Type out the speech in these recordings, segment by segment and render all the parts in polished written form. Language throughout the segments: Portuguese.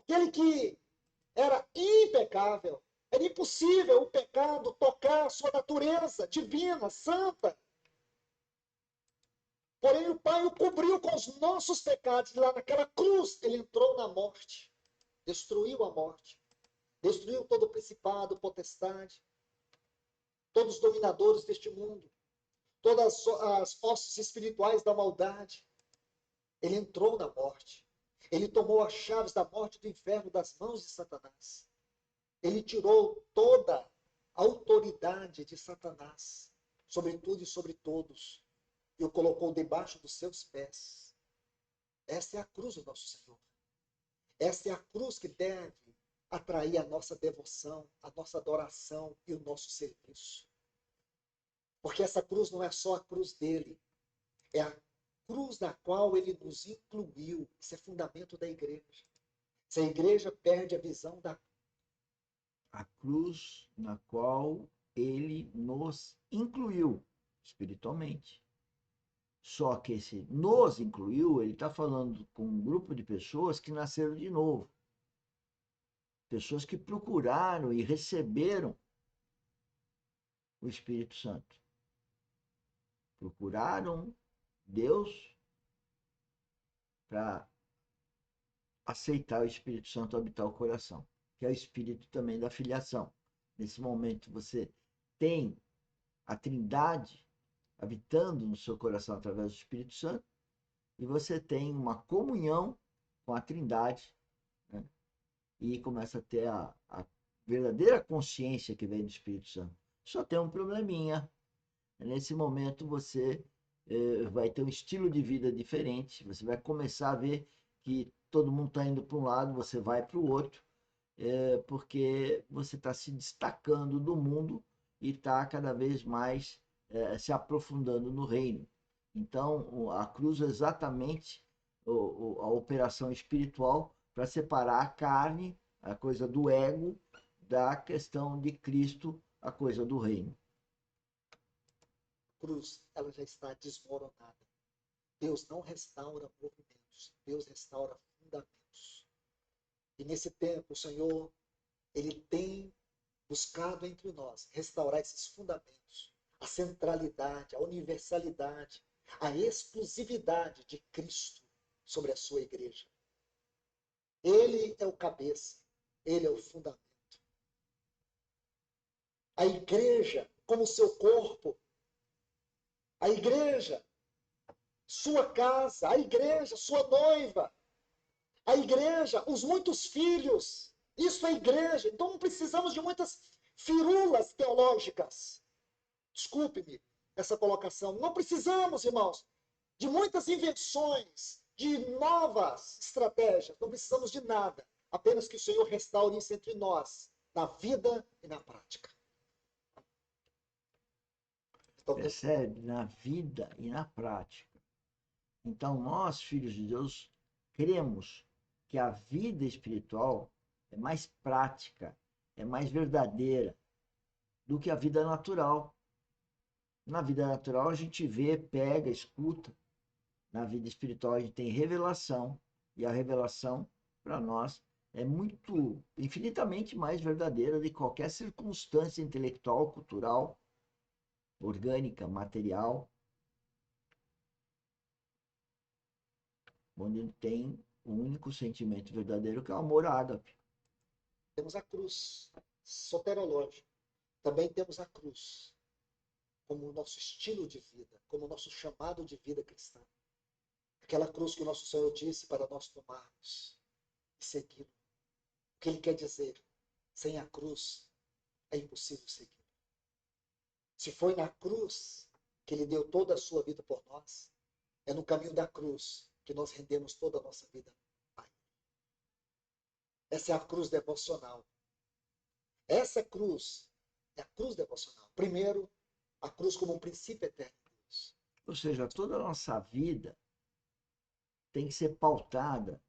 aquele que era impecável. Era impossível o pecado tocar a sua natureza divina, santa. Porém, o Pai o cobriu com os nossos pecados. E lá naquela cruz, ele entrou na morte. Destruiu a morte. Destruiu todo o principado, potestade, todos os dominadores deste mundo, todas as forças espirituais da maldade. Ele entrou na morte. Ele tomou as chaves da morte e do inferno das mãos de Satanás. Ele tirou toda a autoridade de Satanás sobre tudo e sobre todos e o colocou debaixo dos seus pés. Essa é a cruz do nosso Senhor. Essa é a cruz que deve atrair a nossa devoção, a nossa adoração e o nosso serviço. Porque essa cruz não é só a cruz dele, é a cruz na qual ele nos incluiu. Isso é fundamento da igreja. Se a igreja perde a visão da A cruz na qual ele nos incluiu espiritualmente. Só que esse nos incluiu, ele está falando com um grupo de pessoas que nasceram de novo. Pessoas que procuraram e receberam o Espírito Santo. Procuraram Deus para aceitar o Espírito Santo habitar o coração, que é o espírito também da filiação. Nesse momento você tem a Trindade habitando no seu coração através do Espírito Santo e você tem uma comunhão com a Trindade, né? E começa a ter a verdadeira consciência que vem do Espírito Santo. Só tem um probleminha. Nesse momento você vai ter um estilo de vida diferente, você vai começar a ver que todo mundo está indo para um lado, você vai para o outro, porque você está se destacando do mundo e está cada vez mais se aprofundando no reino. Então, a cruz é exatamente a operação espiritual para separar a carne, a coisa do ego, da questão de Cristo, a coisa do reino. cruz. Ela já está desmoronada. Deus não restaura movimentos, Deus restaura fundamentos. E nesse tempo, o Senhor, ele tem buscado entre nós restaurar esses fundamentos, a centralidade, a universalidade, a exclusividade de Cristo sobre a sua igreja. Ele é o cabeça, ele é o fundamento. A igreja, como seu corpo, a igreja, sua casa, a igreja, sua noiva, a igreja, os muitos filhos. Isso é igreja. Então não precisamos de muitas firulas teológicas. Desculpe-me essa colocação. Não precisamos, irmãos, de muitas invenções, de novas estratégias. Não precisamos de nada. Apenas que o Senhor restaure isso entre nós, na vida e na prática. Então, Percebe? Na vida e na prática. Então, nós, filhos de Deus, cremos que a vida espiritual é mais prática, é mais verdadeira do que a vida natural. Na vida natural, a gente vê, pega, escuta. Na vida espiritual, a gente tem revelação, e a revelação, para nós, é muito, infinitamente mais verdadeira de qualquer circunstância intelectual, cultural, orgânica, material, onde tem um único sentimento verdadeiro que é o amor ágape. temos a cruz soterológica. Também temos a cruz como o nosso estilo de vida, como o nosso chamado de vida cristã. Aquela cruz que o nosso Senhor disse para nós tomarmos e segui-lo. O que ele quer dizer? Sem a cruz é impossível seguir. Se foi na cruz que ele deu toda a sua vida por nós, é no caminho da cruz que nós rendemos toda a nossa vida a Pai. Essa é a cruz devocional. Essa cruz é a cruz devocional. Primeiro, a cruz como um princípio eterno de Deus. Ou seja, toda a nossa vida tem que ser pautada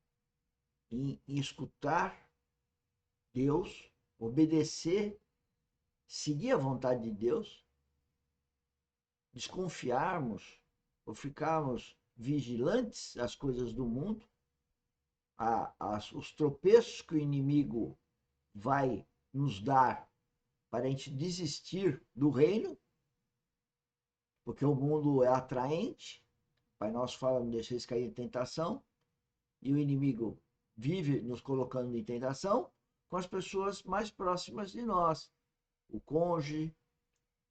em escutar Deus, obedecer, seguir a vontade de Deus, desconfiarmos ou ficarmos vigilantes às coisas do mundo os tropeços que o inimigo vai nos dar para a gente desistir do reino, porque o mundo é atraente. O Pai Nosso fala, não deixeis cair em tentação, e o inimigo vive nos colocando em tentação com as pessoas mais próximas de nós, o cônjuge,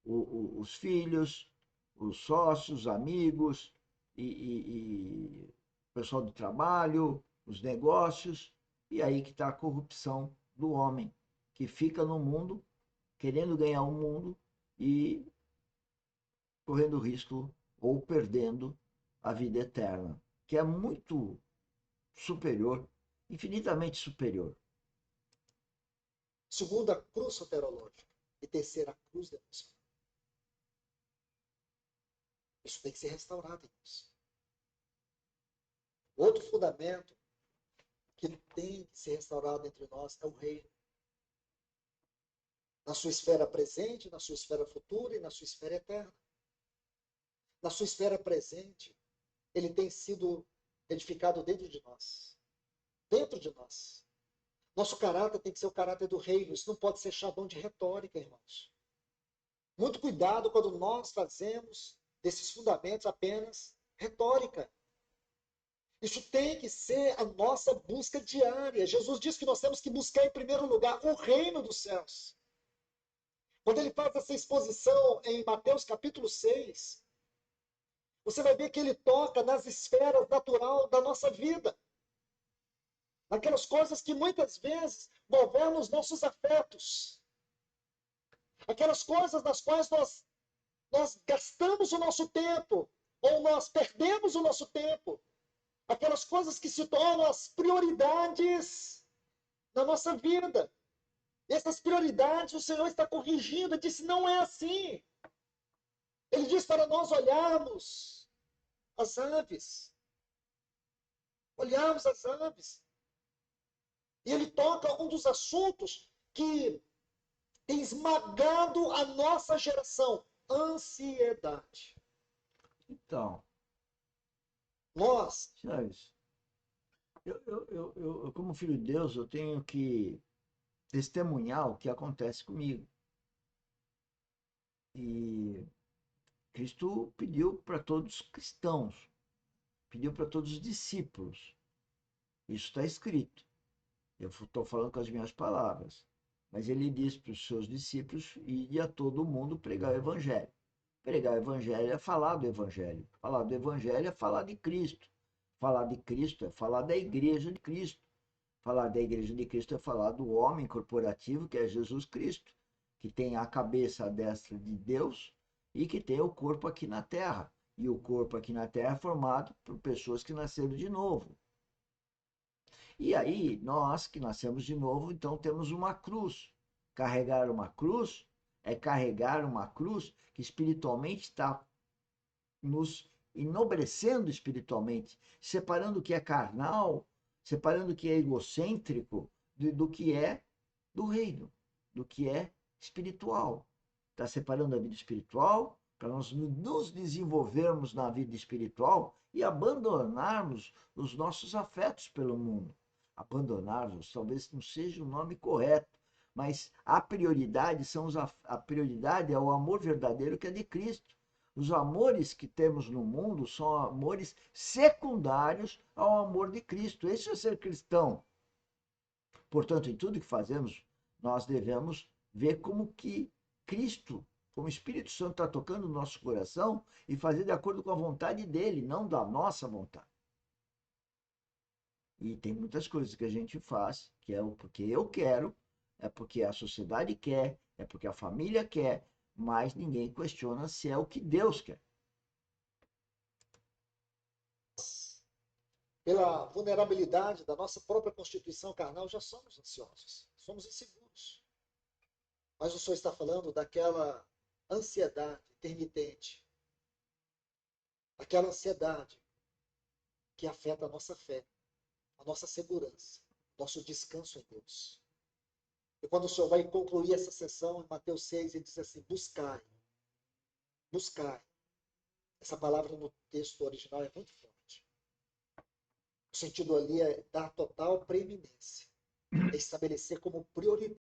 os filhos, os sócios, os amigos e o pessoal do trabalho, os negócios, e aí que está a corrupção do homem, que fica no mundo, querendo ganhar o mundo e correndo risco ou perdendo a vida eterna, que é muito superior, infinitamente superior. Segunda, cruz soterológica. E terceira, cruz devocional. Isso tem que ser restaurado em nós. Outro fundamento que tem que ser restaurado entre nós é o reino. Na sua esfera presente, na sua esfera futura e na sua esfera eterna. Na sua esfera presente, ele tem sido edificado dentro de nós. Dentro de nós. Nosso caráter tem que ser o caráter do reino. Isso não pode ser chavão de retórica, irmãos. Muito cuidado quando nós fazemos desses fundamentos apenas retórica. Isso tem que ser a nossa busca diária. Jesus diz que nós temos que buscar em primeiro lugar o reino dos céus. Quando ele faz essa exposição em Mateus capítulo 6, você vai ver que ele toca nas esferas natural da nossa vida. Aquelas coisas que muitas vezes governam os nossos afetos. Aquelas coisas nas quais nós gastamos o nosso tempo, ou nós perdemos o nosso tempo. Aquelas coisas que se tornam as prioridades na nossa vida. E essas prioridades o Senhor está corrigindo. Ele disse, não é assim. Ele diz para nós olharmos as aves. Olharmos as aves. E ele toca um dos assuntos que tem esmagado a nossa geração. Ansiedade. Então, Nós, Chaves, eu, como filho de Deus, eu tenho que testemunhar o que acontece comigo. E Cristo pediu para todos os cristãos, pediu para todos os discípulos. Isso está escrito. Eu estou falando com as minhas palavras. Mas ele disse para os seus discípulos ir a todo mundo pregar o evangelho. Pregar o evangelho é falar do evangelho. Falar do evangelho é falar de Cristo. Falar de Cristo é falar da igreja de Cristo. Falar da igreja de Cristo é falar do homem corporativo, que é Jesus Cristo, que tem a cabeça à destra de Deus e que tem o corpo aqui na terra. E o corpo aqui na terra é formado por pessoas que nasceram de novo. E aí, nós que nascemos de novo, então temos uma cruz. Carregar uma cruz é carregar uma cruz que espiritualmente está nos enobrecendo espiritualmente, separando o que é carnal, separando o que é egocêntrico do que é do reino, do que é espiritual. Está separando a vida espiritual para nós nos desenvolvermos na vida espiritual e abandonarmos os nossos afetos pelo mundo. Abandonarmos talvez não seja o nome correto, mas a prioridade a prioridade é o amor verdadeiro que é de Cristo. Os amores que temos no mundo são amores secundários ao amor de Cristo. Esse é ser cristão. Portanto, em tudo que fazemos, nós devemos ver como que Cristo, como o Espírito Santo está tocando no nosso coração e fazer de acordo com a vontade dele, não da nossa vontade. E tem muitas coisas que a gente faz que é porque eu quero, é porque a sociedade quer, é porque a família quer, mas ninguém questiona se é o que Deus quer. pela vulnerabilidade da nossa própria constituição carnal, já somos ansiosos, somos inseguros. Mas o Senhor está falando daquela ansiedade intermitente, aquela ansiedade que afeta a nossa fé, a nossa segurança, nosso descanso em Deus. E quando o Senhor vai concluir essa sessão, em Mateus 6, ele diz assim, buscai, buscai. Essa palavra no texto original é muito forte. O sentido ali é dar total preeminência. É estabelecer como prioridade.